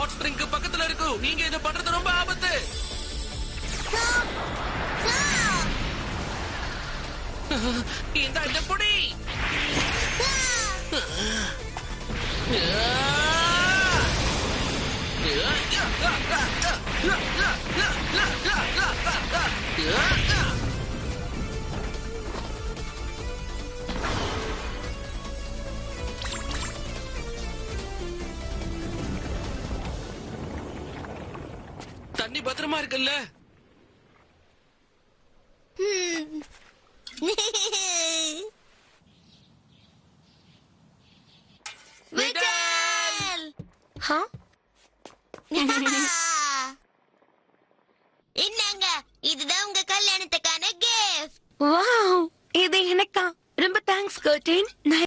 Hot spring பக்கத்துல இருக்கு. நீங்க இத பண்றது ரொம்ப ஆபத்து. இந்த பொடி தண்ணி பத்திரமா இருக்குல்ல? என்னங்க, இதுதான் உங்க கல்யாணத்துக்கான கிஃப்ட். வாவ், இது எனக்கா? ரொம்ப தேங்க்ஸ் கர்டின்.